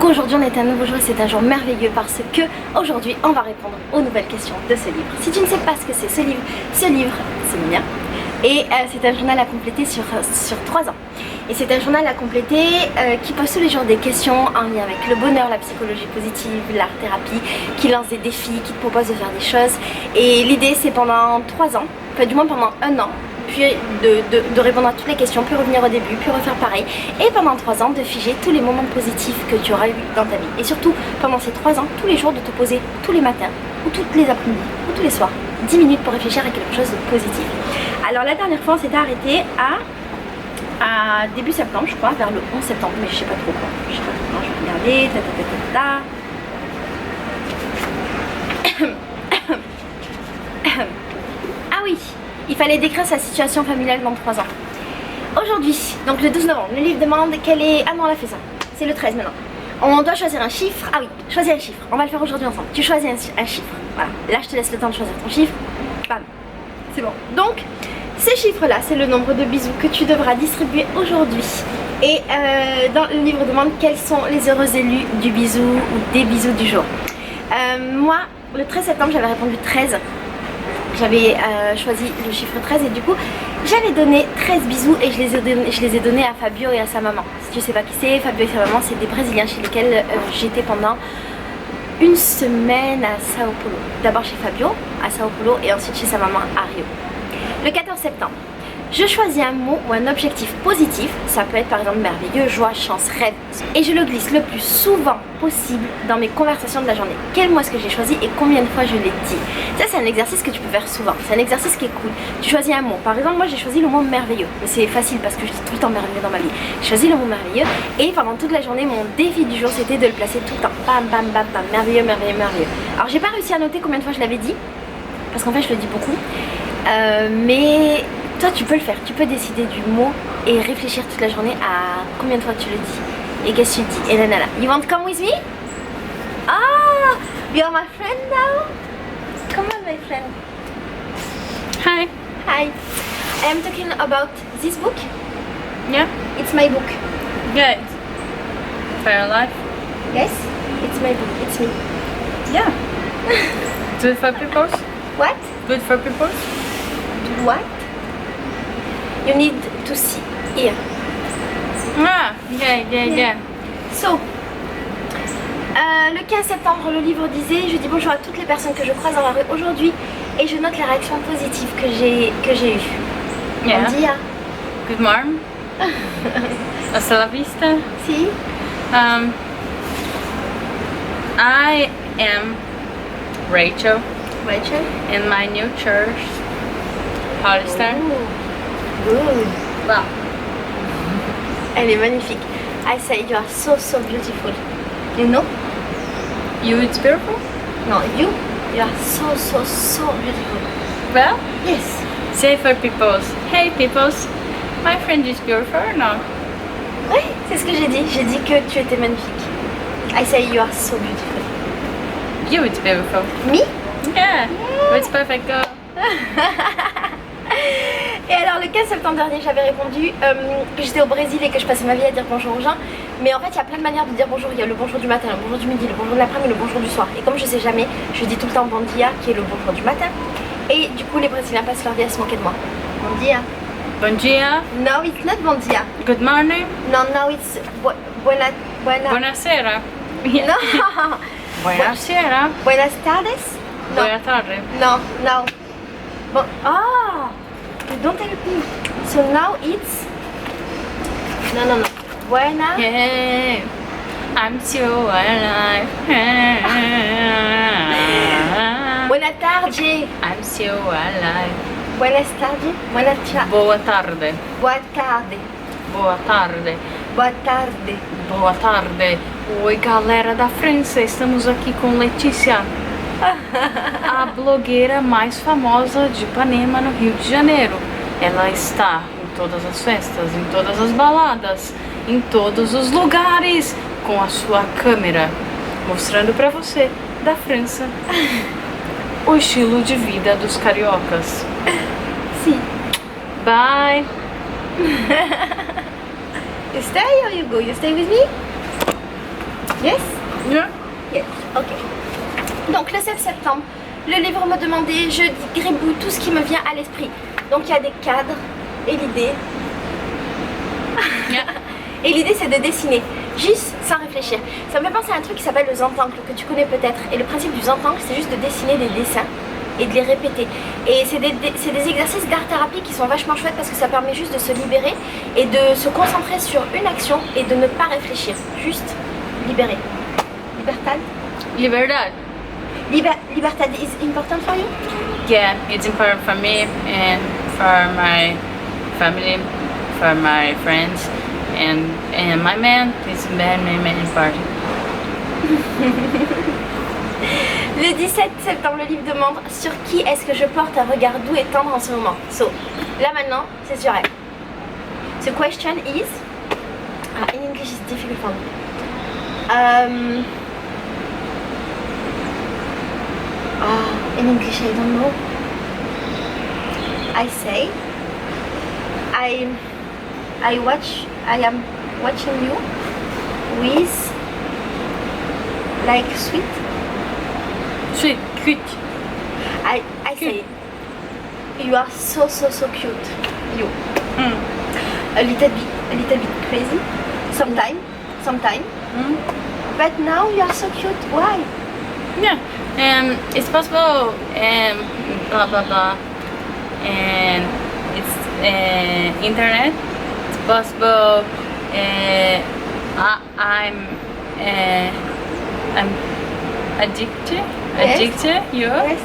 Donc aujourd'hui on est un nouveau jour et c'est un jour merveilleux parce que aujourd'hui on va répondre aux nouvelles questions de ce livre. Si tu ne sais pas ce que c'est ce livre c'est le mien. Et c'est un journal à compléter sur 3 ans. Et c'est un journal à compléter qui pose tous les jours des questions en lien avec le bonheur, la psychologie positive, l'art-thérapie, qui lance des défis, qui te propose de faire des choses. Et l'idée c'est pendant 3 ans, enfin du moins pendant 1 an, puis de répondre à toutes les questions, puis revenir au début, puis refaire pareil. Et pendant 3 ans de figer tous les moments positifs que tu auras eu dans ta vie. Et surtout pendant ces 3 ans, tous les jours de te poser tous les matins, ou toutes les après-midi, ou tous les soirs, 10 minutes pour réfléchir à quelque chose de positif. Alors la dernière fois on s'était arrêté à début septembre je crois, vers le 11 septembre, mais je sais pas trop quoi. Je sais pas trop, je vais regarder, Ah oui, il fallait décrire sa situation familiale dans 3 ans. Aujourd'hui, donc le 12 novembre, le livre demande quel est... Ah non, on a fait ça, c'est le 13 maintenant. On doit choisir un chiffre. Ah oui, choisir un chiffre, on va le faire aujourd'hui ensemble. Tu choisis un chiffre, voilà. Là je te laisse le temps de choisir ton chiffre. Bam, c'est bon. Donc, ces chiffres-là, c'est le nombre de bisous que tu devras distribuer aujourd'hui. Et dans le livre demande quels sont les heureux élus du bisou ou des bisous du jour. Moi, le 13 septembre, j'avais répondu 13. J'avais choisi le chiffre 13 et du coup, j'avais donné 13 bisous et je les ai donnés à Fabio et à sa maman. Si tu sais pas qui c'est, Fabio et sa maman, c'est des Brésiliens chez lesquels j'étais pendant 1 semaine à Sao Paulo. D'abord chez Fabio, à Sao Paulo, et ensuite chez sa maman à Rio. Le 14 septembre, je choisis un mot ou un objectif positif, ça peut être par exemple merveilleux, joie, chance, rêve, et je le glisse le plus souvent possible dans mes conversations de la journée. Quel mot est-ce que j'ai choisi et combien de fois je l'ai dit? Ça c'est un exercice que tu peux faire souvent, c'est un exercice qui est cool. Tu choisis un mot, par exemple moi j'ai choisi le mot merveilleux, mais c'est facile parce que je dis tout le temps merveilleux dans ma vie. J'ai choisi le mot merveilleux et pendant toute la journée mon défi du jour c'était de le placer tout le temps, bam bam bam bam, merveilleux, merveilleux, merveilleux. Alors j'ai pas réussi à noter combien de fois je l'avais dit, parce qu'en fait je le dis beaucoup. Mais toi tu peux le faire, tu peux décider du mot et réfléchir toute la journée à combien de fois tu le dis et qu'est-ce que tu dis et nanana. You want to come with me? Ah, you are my friend now? Come on my friend. Hi. Hi. I am talking about this book. Yeah. It's my book. Good. Fair life. Yes, it's my book, it's me. Yeah. Good for people. What? Good for people. What? You need to see here. Ah, yeah. So, le 15 septembre, le livre disait: je dis bonjour à toutes les personnes que je croise dans la rue aujourd'hui et je note les réactions positives que j'ai eues. Yeah. Bon dia. Good morning. Hasta la vista. Si. I am Rachel Rachel. in my new church, Hollister. Good. Wow. Elle est magnifique. I say you are so beautiful. You know? You it's beautiful? No, you are so beautiful. Well, Yes. say for peoples. Hey peoples, my friend is beautiful or no? Oui, c'est ce que j'ai dit. J'ai dit que tu étais magnifique. I say you are so beautiful. You it's beautiful. Me? Yeah. It's perfect girl. Et alors le 15 septembre dernier j'avais répondu que j'étais au Brésil et que je passais ma vie à dire bonjour aux gens. Mais en fait il y a plein de manières de dire bonjour. Il y a le bonjour du matin, le bonjour du midi, le bonjour de l'après-midi, le bonjour du soir. Et comme je sais jamais, je dis tout le temps bon dia qui est le bonjour du matin. Et du coup les Brésiliens passent leur vie à se moquer de moi. Bon dia. Bon dia. No, it's not bon dia. Good morning. No, it's buena. Buonasera. No. Buonasera. Buenas tardes. No. Buenas tardes. No. Bon. Ah. Don't help me. So now it's... No. Buena. Yeah. I'm so alive. Buena tarde. I'm so alive. Buenas tarde. Boa tarde. Boa tarde. Boa tarde. Boa tarde. Boa tarde. Oi, galera da França. Estamos aqui com Letícia, a blogueira mais famosa de Ipanema, no Rio de Janeiro. Ela está em todas as festas, em todas as baladas, em todos os lugares, com a sua câmera, mostrando pra você, da França, o estilo de vida dos cariocas. Sim. Bye! You stay or you go? You stay with me? Yes? Yeah. Yes. Ok. Donc le 7 septembre, le livre me demandait, je gribouille tout ce qui me vient à l'esprit. Donc il y a des cadres et l'idée. Yeah. Et l'idée c'est de dessiner, juste sans réfléchir. Ça me fait penser à un truc qui s'appelle le Zentangle, que tu connais peut-être. Et le principe du Zentangle, c'est juste de dessiner des dessins et de les répéter. Et c'est des exercices d'art-thérapie qui sont vachement chouettes parce que ça permet juste de se libérer et de se concentrer sur une action et de ne pas réfléchir. Juste libérer. Libertad? Liberdad. Libertad is important for you? Yeah, it's important for me and for my family, for my friends, and my man is very important. Le 17 septembre, le livre demande sur qui est-ce que je porte un regard doux et tendre en ce moment. So, là maintenant, c'est sur elle. The question is, in English it's difficult for me. In English I don't know. I say, I am watching you with like sweet. Sweet, cute. I say, you are so cute. You. A little bit crazy. Sometimes. But now you are so cute. Why? Yeah, it's possible, blah blah blah, and it's internet. It's possible. I'm addicted. Yes. Addicted. You? Yes.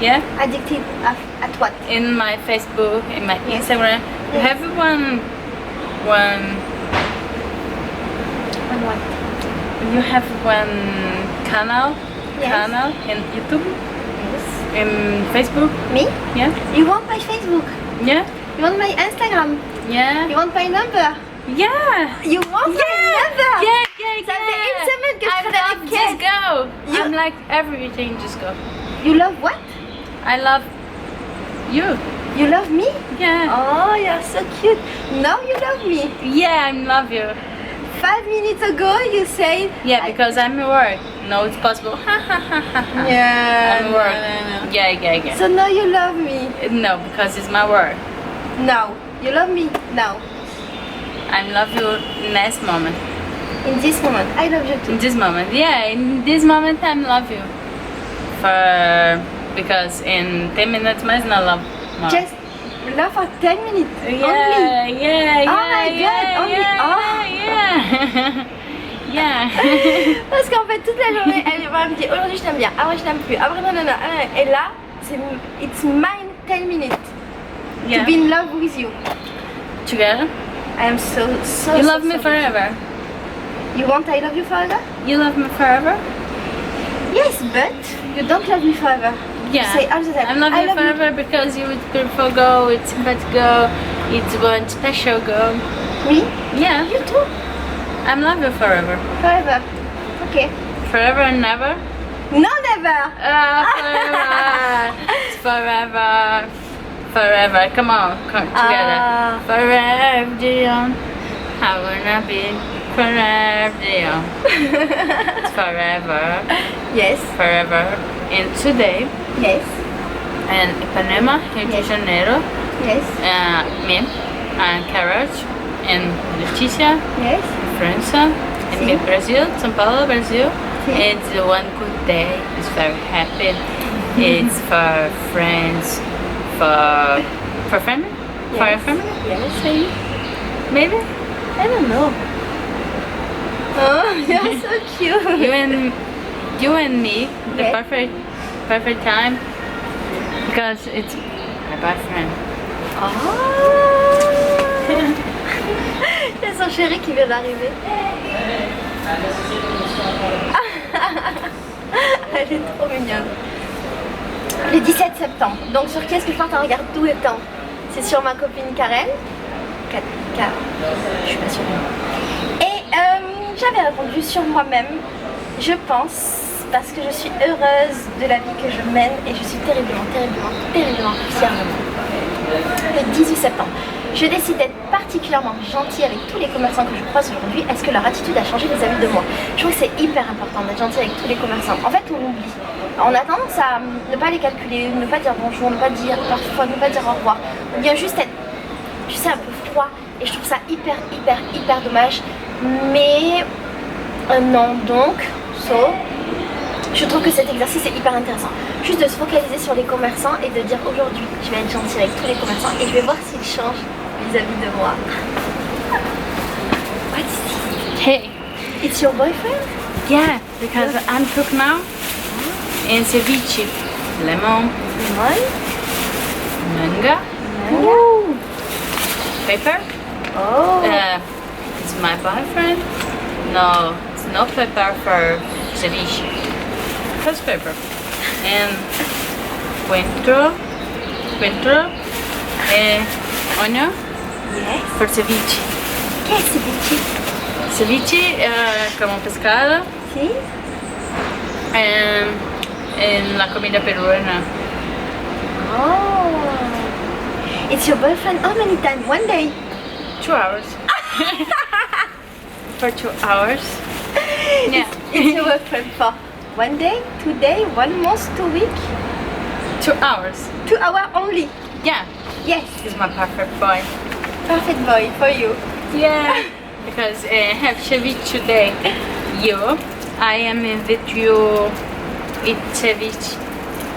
Yeah. Addicted at what? In my Facebook, in my Yes. Instagram, Yes. have one. On what? You have one canal. Yes. Canal in YouTube, Yes. in Facebook. Me? Yeah. You want my Facebook? Yeah. You want my Instagram? Yeah. You want my number? Yeah. You want my number? Yeah. Ça fait une semaine que je I traîne love avec Just elle. Go. You- I'm like everything. Just go. You love what? I love you. You love me? Yeah. Oh, you're so cute. Now you love me. Yeah, I love you. 5 minutes ago you said. Yeah, because I'm at work. No, it's possible. Yeah. I'm at work. Yeah. So now you love me. No, because it's my work. Now. You love me now. I love you next moment. In this moment. I love you In too. this moment. Yeah, in this moment I love you. Because in 10 minutes I not love more. Just love for 10 minutes. Only. Yeah. Oh my God, only- Yeah. Parce qu'en fait toute la journée elle va me dire aujourd'hui je t'aime bien, après je t'aime plus, après nanana, et là c'est it's mine 10 minutes Yeah. to be in love with you. Together. I am so You love me forever. You want I love you forever? You love me forever? Yes, but you don't love me forever. Yeah. You say all the time. I love you forever because you're a beautiful girl, it's a bad girl, it's one special girl. Me? Yeah. You too. I love you forever. Forever. Okay. Forever and never? No, never. Forever. It's forever. Forever. Come on, come together. Forever, Dion. I wanna be forever, Dion. It's forever. Yes. Forever. And today, Yes. in Ipanema, Rio de Yes. Janeiro, Yes. me and Carol and Leticia, Yes. France, and Sim. me Brazil, São Paulo, Brazil. Sim. It's one good day. It's very happy. It's for friends, for family, for your Yes. family. Yes. Say maybe I don't know. Oh, you're so cute. you and me, the Yes. perfect time because it's my boyfriend. Oh. Il y a son chéri qui vient d'arriver. Elle est trop mignonne. Le 17 septembre. Donc sur qui est-ce que je porte un regard doux et tendre? C'est sur ma copine Karen. Je suis pas sûre. Et j'avais répondu sur moi-même. Je pense parce que je suis heureuse de la vie que je mène et je suis terriblement fière de moi. Le 18 septembre. Je décide d'être particulièrement gentille avec tous les commerçants que je croise aujourd'hui. Est-ce que leur attitude a changé vis-à-vis de moi? Je trouve que c'est hyper important d'être gentil avec tous les commerçants. En fait, on oublie. On a tendance à ne pas les calculer, ne pas dire bonjour, ne pas dire parfois, ne pas dire au revoir. On vient juste être, tu sais, un peu froid. Et je trouve ça hyper dommage. Mais non, donc, je trouve que cet exercice est hyper intéressant. Juste de se focaliser sur les commerçants et de dire aujourd'hui, je vais être gentille avec tous les commerçants et je vais voir s'ils changent vis-à-vis de moi. What's this? Hey. It's your boyfriend? Yeah, because I'm cook now. And ceviche. Lemon. Lemon? Manga. Ooh. Pepper. Oh. It's my boyfriend. No, it's no pepper for ceviche. Just pepper. And coentro. Onion Yes. for ceviche. Qu'est-ce que c'est? Ceviche como pescado Si? en la comida peruana. Oh. It's your boyfriend how many times? One day? 2 hours. For 2 hours. Yeah. It's your boyfriend for 1 day, 2 days, 1 month, 2 weeks? 2 hours. 2 hours only? Yeah. Yes. He's my perfect boy. Perfect boy for you. Yeah. Because have ceviche today. You, I am invite you eat ceviche.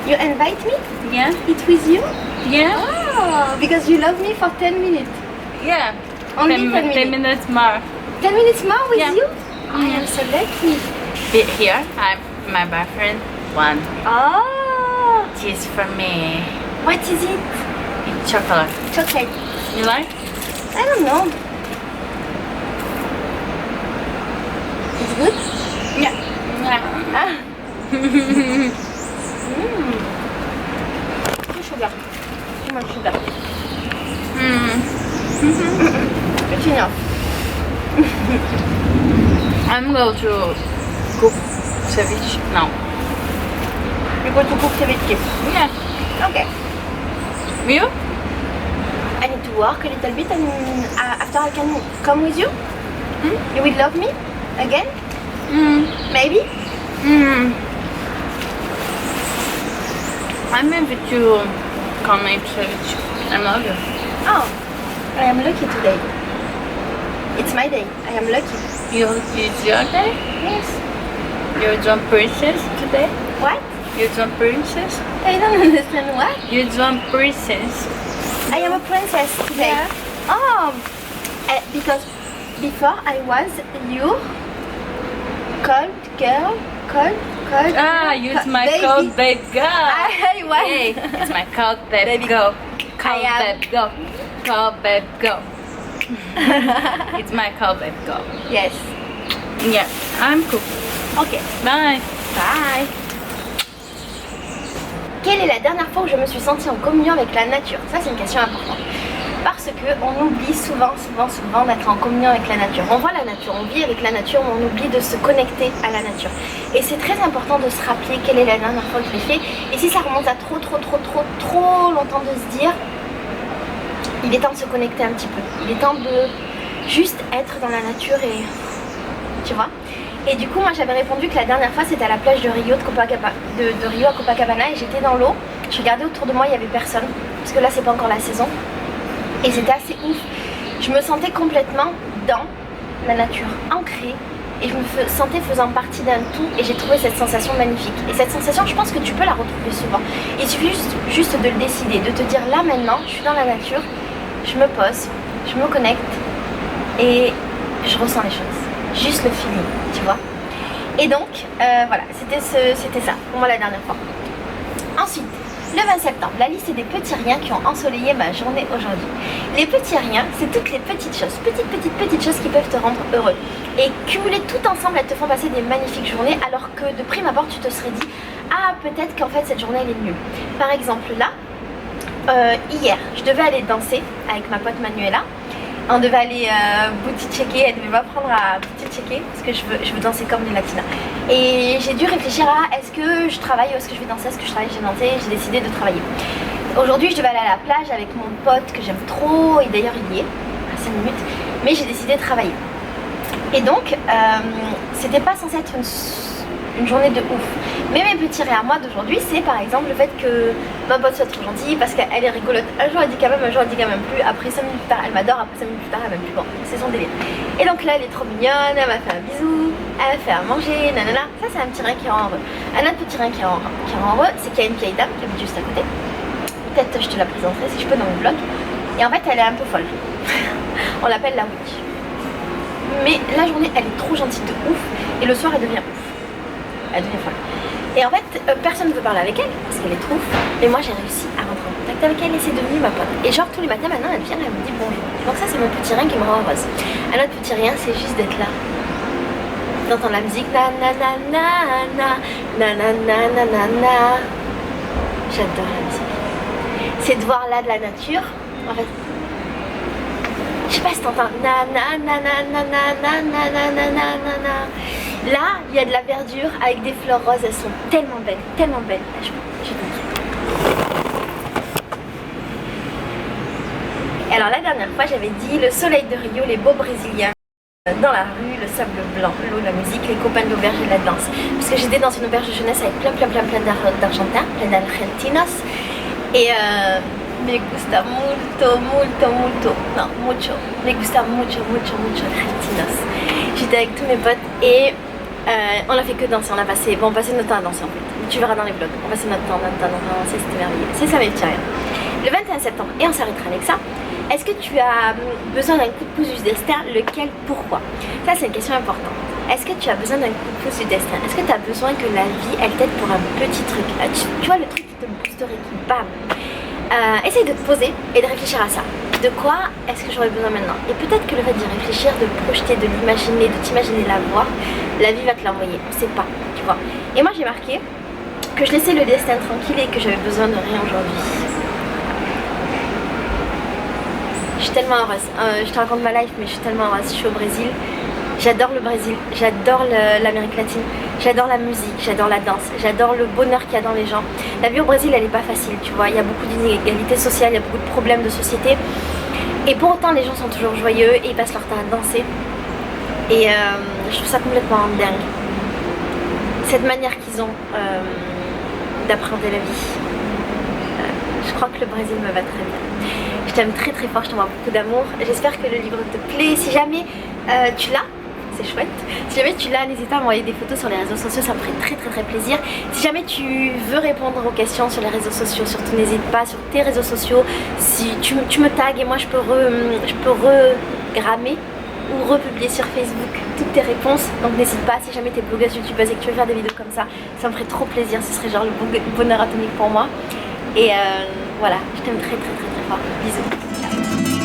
You invite me? Yeah. Eat with you? Yeah. Oh, because you love me for 10 minutes. Yeah. Only 10 10 minutes. minutes more. 10 minutes more with Yeah. you? I am so lucky. Here, I'm my boyfriend. One. Oh, This for me. what is it? It's chocolate. Chocolate. You like? I don't know. It's good? Yeah. Ah. Too sugar. Too much sugar. It's enough. I'm going to cook ceviche now. You go to cook ceviche. Yeah. Okay. You? I need to work a little bit and after I can come with you. You will love me again? Maybe? I'm maybe to come eat ceviche. I love you. Oh, I am lucky today. It's my day. I am lucky. It's your day? Yes. You're John Princess today? What? You're John Princess? I don't understand what? You're John Princess. I am a princess today. Yeah. Oh, because before I was you, cold girl, cold. Ah, you're my baby. cold babe girl. I was. Yay. It's my cold babe Baby. girl. Cold I am. babe girl. Cold babe girl. It's my cold babe girl. Yes. Yeah, I'm cool. Ok. Bye. Bye. Quelle est la dernière fois où je me suis sentie en communion avec la nature? Ça, c'est une question importante. Parce qu'on oublie souvent d'être en communion avec la nature. On voit la nature, on vit avec la nature, mais on oublie de se connecter à la nature. Et c'est très important de se rappeler quelle est la dernière fois que je l'ai fait. Et si ça remonte à trop longtemps, de se dire, il est temps de se connecter un petit peu. Il est temps de juste être dans la nature et... Tu vois? Et du coup, moi j'avais répondu que la dernière fois c'était à la plage de Rio, de Rio à Copacabana, et j'étais dans l'eau. Je regardais autour de moi, il n'y avait personne, parce que là c'est pas encore la saison. Et c'était assez ouf. Je me sentais complètement dans la nature, ancrée. Et je me sentais faisant partie d'un tout. Et j'ai trouvé cette sensation magnifique. Et cette sensation, je pense que tu peux la retrouver souvent. Il suffit juste de le décider, de te dire là maintenant, je suis dans la nature, je me pose, je me connecte et je ressens les choses. Juste le feeling, tu vois. Et donc, voilà, c'était ça pour moi la dernière fois. Ensuite, le 20 septembre, la liste des petits riens qui ont ensoleillé ma journée aujourd'hui. Les petits riens, c'est toutes les petites choses, petites choses qui peuvent te rendre heureux. Et cumulées tout ensemble, elles te font passer des magnifiques journées, alors que de prime abord, tu te serais dit, ah, peut-être qu'en fait cette journée elle est nulle. Par exemple, là, hier, je devais aller danser avec ma pote Manuela. On devait aller booty checker, elle devait m'apprendre à booty checker parce que je veux danser comme les latinas. Et j'ai dû réfléchir à est-ce que je travaille ou est-ce que je vais danser, est-ce que je travaille, je vais danser, j'ai décidé de travailler. Aujourd'hui je devais aller à la plage avec mon pote que j'aime trop, et d'ailleurs il y est, à 5 minutes, mais j'ai décidé de travailler. Et donc, c'était pas censé être une journée de ouf. Mais mes petits rires à moi d'aujourd'hui, c'est par exemple le fait que ma pote soit trop gentille, parce qu'elle est rigolote. Un jour elle dit quand même, un jour elle dit quand même plus. Après 5 minutes plus tard, elle m'adore, après 5 minutes plus tard, elle m'aime plus. Bon, c'est son délire. Et donc là, elle est trop mignonne, elle m'a fait un bisou, elle m'a fait à manger, nanana. Ça, c'est un petit rien qui rend heureux. Un autre petit rien qui rend heureux, c'est qu'il y a une vieille dame qui habite juste à côté. Peut-être je te la présenterai si je peux dans le vlog. Et en fait, elle est un peu folle. On l'appelle la witch. Mais la journée elle est trop gentille de ouf et le soir elle devient ouf. Elle devient folle. Et en fait personne ne veut parler avec elle parce qu'elle est trop ouf. Et moi j'ai réussi à rentrer en contact avec elle et c'est devenu ma pote. Et genre tous les matins maintenant elle vient, elle me dit bonjour. Donc ça c'est mon petit rien qui me rend heureuse. Un autre petit rien c'est juste d'être là. D'entendre la musique na na na na na na na na na na na. J'adore la musique. C'est de voir là de la nature. En fait je sais pas si t'entends na na na na na na na na na na na na. Là, il y a de la verdure avec des fleurs roses, elles sont tellement belles, tellement belles. Je Et alors la dernière fois, j'avais dit le soleil de Rio, les beaux brésiliens dans la rue, le sable blanc, l'eau, la musique, les copains de l'auberge et de la danse. Parce que j'étais dans une auberge de jeunesse avec plein d'argentins, plein d'argentinos. Et me gusta mucho, non, mucho, me gusta mucho argentinos. J'étais avec tous mes potes et on a fait que danser, on passé notre temps à danser en fait. Tu verras dans les vlogs, on passait notre temps à danser, c'était merveilleux. C'est ça mes petits rien. Le 21 septembre, et on s'arrêtera avec ça. Est-ce que tu as besoin d'un coup de pouce du destin? Lequel? Pourquoi? Ça c'est une question importante. Est-ce que tu as besoin d'un coup de pouce du destin? Est-ce que tu as besoin que la vie elle t'aide pour un petit truc? Tu vois le truc qui te boosterait, qui bam. Essaye de te poser et de réfléchir à ça. De quoi est-ce que j'aurais besoin maintenant? Et peut-être que le fait d'y réfléchir, de le projeter, de l'imaginer, de t'imaginer la voir, la vie va te l'envoyer. On sait pas, tu vois. Et moi j'ai marqué que je laissais le destin tranquille et que j'avais besoin de rien aujourd'hui. Je suis tellement heureuse. Je te raconte ma life, mais je suis tellement heureuse. Je suis au Brésil. J'adore le Brésil, j'adore l'Amérique latine, j'adore la musique, j'adore la danse, j'adore le bonheur qu'il y a dans les gens. La vie au Brésil elle est pas facile, tu vois, il y a beaucoup d'inégalités sociales, il y a beaucoup de problèmes de société. Et pour autant les gens sont toujours joyeux et ils passent leur temps à danser. Et je trouve ça complètement dingue. Cette manière qu'ils ont d'appréhender la vie. Je crois que le Brésil me va très bien. Je t'aime très très fort, je t'envoie beaucoup d'amour. J'espère que le livre te plaît. Si jamais tu l'as, c'est chouette. Si jamais tu l'as, n'hésite pas à m'envoyer des photos sur les réseaux sociaux, ça me ferait très très plaisir. Si jamais tu veux répondre aux questions sur les réseaux sociaux, surtout n'hésite pas sur tes réseaux sociaux. Si tu me tags et moi je peux regrammer ou republier sur Facebook toutes tes réponses. Donc n'hésite pas, si jamais t'es blogueuse youtubeuse et que tu veux faire des vidéos comme ça me ferait trop plaisir. Ce serait genre le bonheur atomique pour moi. Et voilà, je t'aime très très très très fort. Bisous. Ciao.